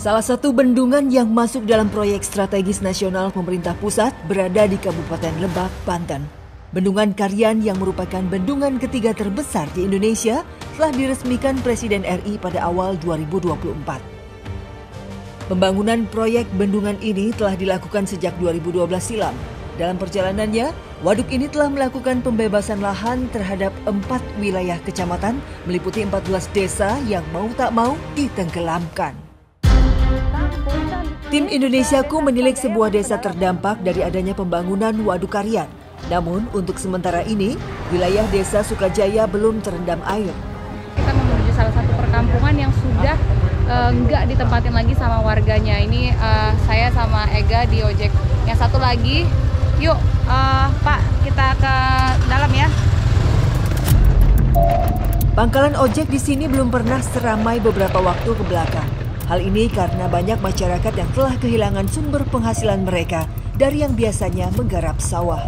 Salah satu bendungan yang masuk dalam proyek strategis nasional pemerintah pusat berada di Kabupaten Lebak, Banten. Bendungan Karian yang merupakan bendungan ketiga terbesar di Indonesia telah diresmikan Presiden RI pada awal 2024. Pembangunan proyek bendungan ini telah dilakukan sejak 2012 silam. Dalam perjalanannya, waduk ini telah melakukan pembebasan lahan terhadap 4 wilayah kecamatan meliputi 14 desa yang mau tak mau ditenggelamkan. Tim Indonesiaku menilik sebuah desa terdampak dari adanya pembangunan waduk Karian. Namun untuk sementara ini, wilayah desa Sukajaya belum terendam air. Kita menuju salah satu perkampungan yang sudah nggak ditempatin lagi sama warganya. Ini saya sama Ega di ojek. Yang satu lagi, yuk Pak, kita ke dalam ya. Pangkalan ojek di sini belum pernah seramai beberapa waktu ke belakang. Hal ini karena banyak masyarakat yang telah kehilangan sumber penghasilan mereka dari yang biasanya menggarap sawah.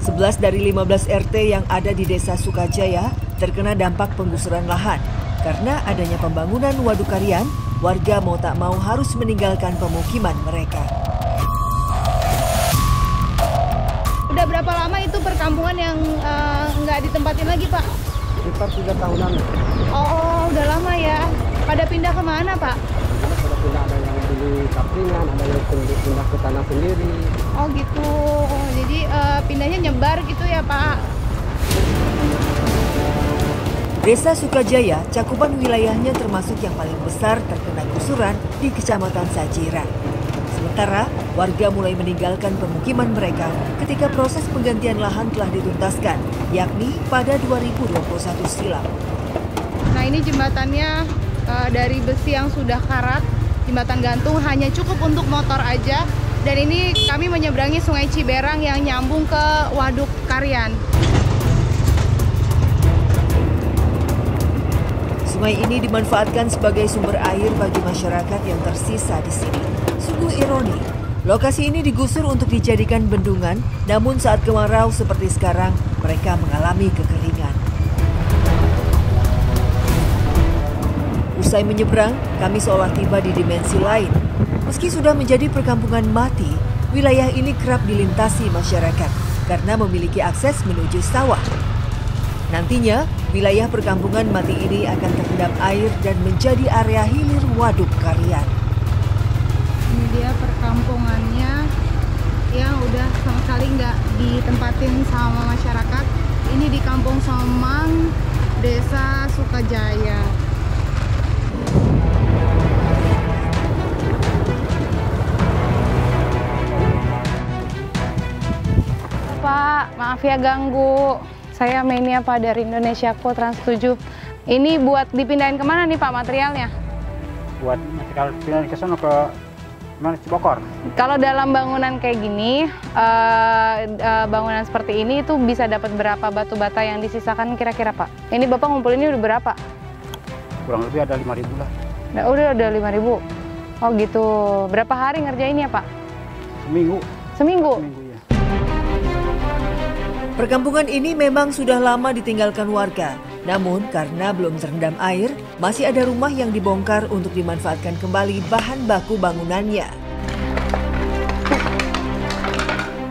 11 dari 15 RT yang ada di desa Sukajaya terkena dampak penggusuran lahan. Karena adanya pembangunan waduk Karian, warga mau tak mau harus meninggalkan pemukiman mereka. Udah berapa lama itu perkampungan yang nggak ditempatin lagi, Pak? Sekitar 3 tahunan. Oh, udah lama ya. Pada pindah kemana, Pak? Pada pindah, ada yang di kaplingan, ada yang pindah ke tanah sendiri. Oh gitu. Jadi pindahnya nyebar gitu ya, Pak? Desa Sukajaya, cakupan wilayahnya termasuk yang paling besar terkena gusuran di Kecamatan Sajiran. Sementara, warga mulai meninggalkan pemukiman mereka ketika proses penggantian lahan telah dituntaskan, yakni pada 2021 silam. Nah, ini jembatannya dari besi yang sudah karat, jembatan gantung hanya cukup untuk motor aja. Dan ini kami menyeberangi Sungai Ciberang yang nyambung ke Waduk Karian. Sungai ini dimanfaatkan sebagai sumber air bagi masyarakat yang tersisa di sini. Sungguh ironi, lokasi ini digusur untuk dijadikan bendungan, namun saat kemarau seperti sekarang, mereka mengalami kekeringan. Usai menyeberang, kami seolah tiba di dimensi lain. Meski sudah menjadi perkampungan mati, wilayah ini kerap dilintasi masyarakat karena memiliki akses menuju sawah. Nantinya, wilayah perkampungan mati ini akan terendam air dan menjadi area hilir waduk Karian. Ini dia perkampungannya yang udah sama sekali nggak ditempatin sama masyarakat. Ini di Kampung Somang, Desa Sukajaya. Pak, maaf ya ganggu. Saya Menia Pak dari Indonesiaku Trans 7. Ini buat dipindahin kemana nih Pak materialnya? Buat material pindah ke sana ke mana, Cibokor. Kalau dalam bangunan kayak gini, bangunan seperti ini itu bisa dapat berapa batu bata yang disisakan kira-kira Pak? Ini Bapak ngumpulin ini udah berapa? Kurang lebih ada 5.000 lah. Nah, udah 5.000. Oh gitu. Berapa hari ngerjainnya Pak? Seminggu. Seminggu? Seminggu ya. Perkampungan ini memang sudah lama ditinggalkan warga. Namun karena belum terendam air, masih ada rumah yang dibongkar untuk dimanfaatkan kembali bahan baku bangunannya.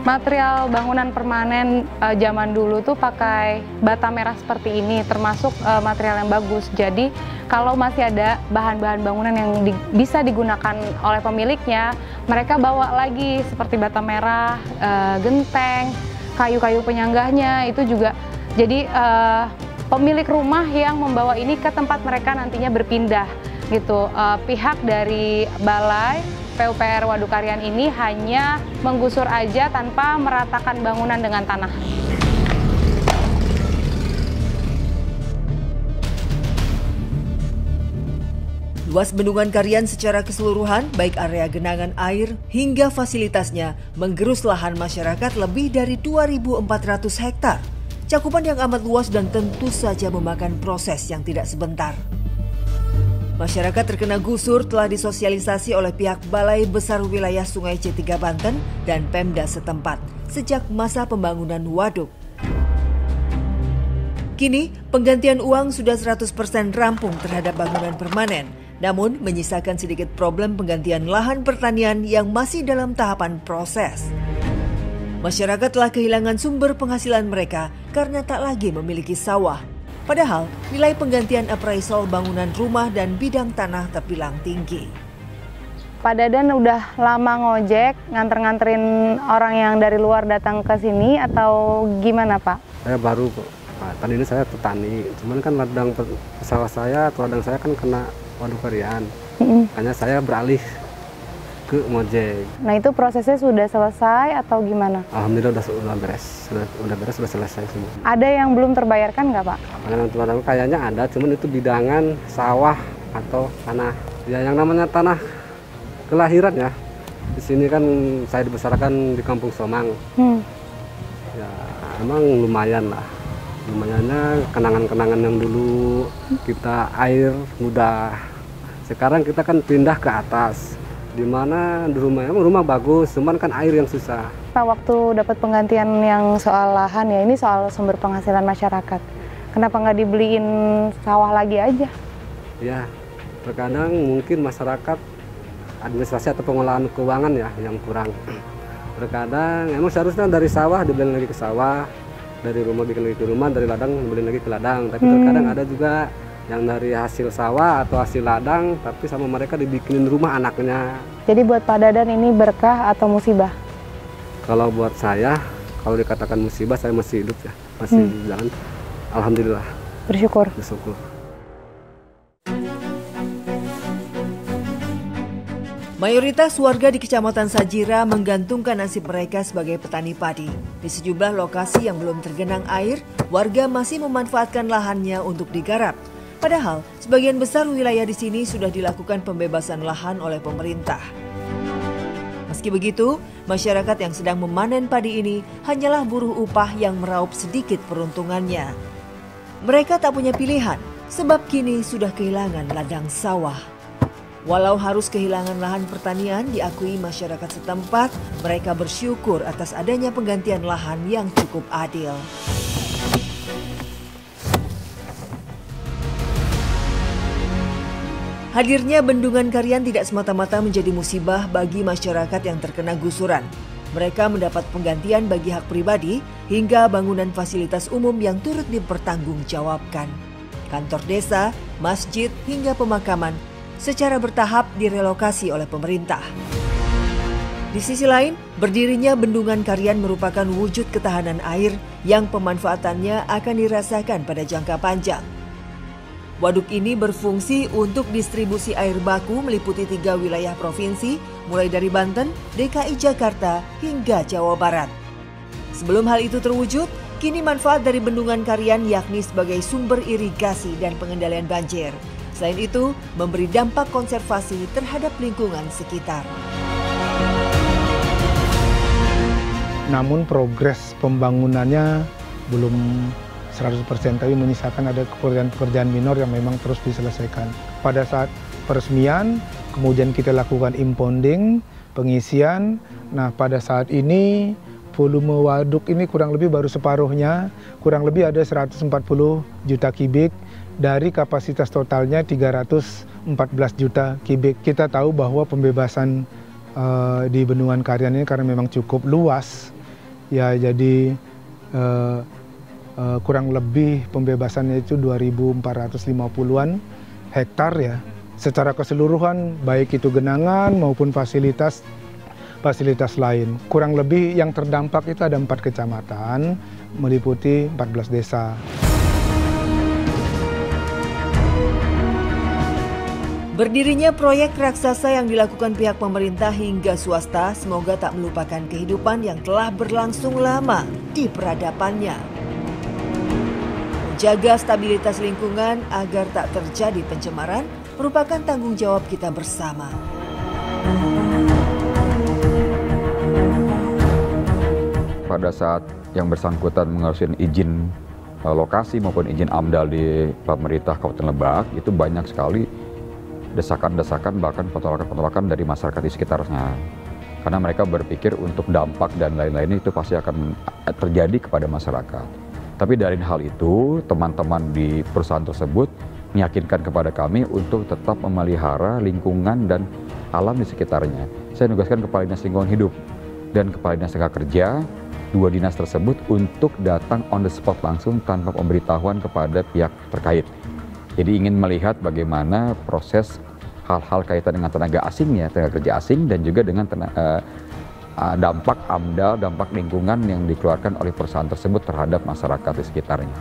Material bangunan permanen zaman dulu tuh pakai bata merah seperti ini, termasuk material yang bagus. Jadi kalau masih ada bahan-bahan bangunan yang bisa digunakan oleh pemiliknya, mereka bawa lagi seperti bata merah, genteng, kayu-kayu penyanggahnya itu juga. Jadi pemilik rumah yang membawa ini ke tempat mereka nantinya berpindah gitu. Pihak dari Balai PUPR Waduk Karian ini hanya menggusur aja tanpa meratakan bangunan dengan tanah. Luas bendungan Karian secara keseluruhan, baik area genangan air hingga fasilitasnya, menggerus lahan masyarakat lebih dari 2.400 hektar. Cakupan yang amat luas dan tentu saja memakan proses yang tidak sebentar. Masyarakat terkena gusur telah disosialisasi oleh pihak Balai Besar Wilayah Sungai C3 Banten dan Pemda setempat sejak masa pembangunan waduk. Kini, penggantian uang sudah 100% rampung terhadap bangunan permanen. namun menyisakan sedikit problem penggantian lahan pertanian yang masih dalam tahapan proses. Masyarakat telah kehilangan sumber penghasilan mereka karena tak lagi memiliki sawah. Padahal nilai penggantian appraisal bangunan rumah dan bidang tanah terbilang tinggi. Pak Dadan udah lama ngojek, nganter-nganterin orang yang dari luar datang ke sini atau gimana Pak? Saya baru tadi ini saya petani, cuman kan ladang sawah saya atau ladang saya kan kena waduk harian. Makanya saya beralih ke ngojek. Nah itu prosesnya sudah selesai atau gimana? Alhamdulillah sudah beres, sudah selesai semua. Ada yang belum terbayarkan nggak Pak? Kayaknya ada, cuman itu bidangan sawah atau tanah. Ya yang namanya tanah kelahiran ya. Di sini kan saya dibesarkan di Kampung Somang. Ya emang lumayan lah. Lumayannya kenangan-kenangan yang dulu kita air mudah. Sekarang kita kan pindah ke atas. Di mana di rumah bagus, cuman kan air yang susah. Pak, waktu dapat penggantian yang soal lahan ya, ini soal sumber penghasilan masyarakat. Kenapa nggak dibeliin sawah lagi aja? Ya, terkadang mungkin masyarakat administrasi atau pengelolaan keuangan ya yang kurang. Terkadang emang seharusnya dari sawah dibeli lagi ke sawah, dari rumah bikin lagi ke rumah, dari ladang dibeli lagi ke ladang. Tapi terkadang ada juga yang dari hasil sawah atau hasil ladang, tapi sama mereka dibikinin rumah anaknya. Jadi buat Pak Dadan ini berkah atau musibah? Kalau buat saya, kalau dikatakan musibah, saya masih hidup ya, masih jalan. Alhamdulillah. Bersyukur. Bersyukur. Mayoritas warga di Kecamatan Sajira menggantungkan nasib mereka sebagai petani padi. Di sejumlah lokasi yang belum tergenang air, warga masih memanfaatkan lahannya untuk digarap. Padahal, sebagian besar wilayah di sini sudah dilakukan pembebasan lahan oleh pemerintah. Meski begitu, masyarakat yang sedang memanen padi ini hanyalah buruh upah yang meraup sedikit peruntungannya. Mereka tak punya pilihan, sebab kini sudah kehilangan ladang sawah. Walau harus kehilangan lahan pertanian, diakui masyarakat setempat, mereka bersyukur atas adanya penggantian lahan yang cukup adil. Hadirnya bendungan Karian tidak semata-mata menjadi musibah bagi masyarakat yang terkena gusuran. Mereka mendapat penggantian bagi hak pribadi hingga bangunan fasilitas umum yang turut dipertanggungjawabkan. Kantor desa, masjid hingga pemakaman secara bertahap direlokasi oleh pemerintah. Di sisi lain, berdirinya bendungan Karian merupakan wujud ketahanan air yang pemanfaatannya akan dirasakan pada jangka panjang. Waduk ini berfungsi untuk distribusi air baku meliputi 3 wilayah provinsi, mulai dari Banten, DKI Jakarta, hingga Jawa Barat. Sebelum hal itu terwujud, kini manfaat dari bendungan Karian yakni sebagai sumber irigasi dan pengendalian banjir. Selain itu, memberi dampak konservasi terhadap lingkungan sekitar. Namun progres pembangunannya belum 100%, tapi menyisakan ada pekerjaan-pekerjaan minor yang memang terus diselesaikan. Pada saat peresmian, kemudian kita lakukan impounding, pengisian. Nah, pada saat ini volume waduk ini kurang lebih baru separuhnya, kurang lebih ada 140 juta kubik dari kapasitas totalnya 314 juta kubik. Kita tahu bahwa pembebasan di Bendungan Karian ini karena memang cukup luas, ya jadi kurang lebih pembebasannya itu 2.450-an hektar ya. Secara keseluruhan baik itu genangan maupun fasilitas lain. Kurang lebih yang terdampak itu ada 4 kecamatan meliputi 14 desa. Berdirinya proyek raksasa yang dilakukan pihak pemerintah hingga swasta semoga tak melupakan kehidupan yang telah berlangsung lama di peradabannya. Menjaga stabilitas lingkungan agar tak terjadi pencemaran merupakan tanggung jawab kita bersama. Pada saat yang bersangkutan menguruskan izin lokasi maupun izin AMDAL di pemerintah Kabupaten Lebak, itu banyak sekali desakan-desakan bahkan penolakan-penolakan dari masyarakat di sekitarnya. Karena mereka berpikir untuk dampak dan lain-lain itu pasti akan terjadi kepada masyarakat. Tapi dari hal itu, teman-teman di perusahaan tersebut meyakinkan kepada kami untuk tetap memelihara lingkungan dan alam di sekitarnya. Saya nugaskan Kepala Dinas Lingkungan Hidup dan Kepala Dinas Tenaga Kerja, dua dinas tersebut untuk datang on the spot langsung tanpa pemberitahuan kepada pihak terkait. Jadi ingin melihat bagaimana proses hal-hal kaitan dengan tenaga asingnya, tenaga kerja asing, dan juga dengan dampak AMDAL, dampak lingkungan yang dikeluarkan oleh perusahaan tersebut terhadap masyarakat di sekitarnya.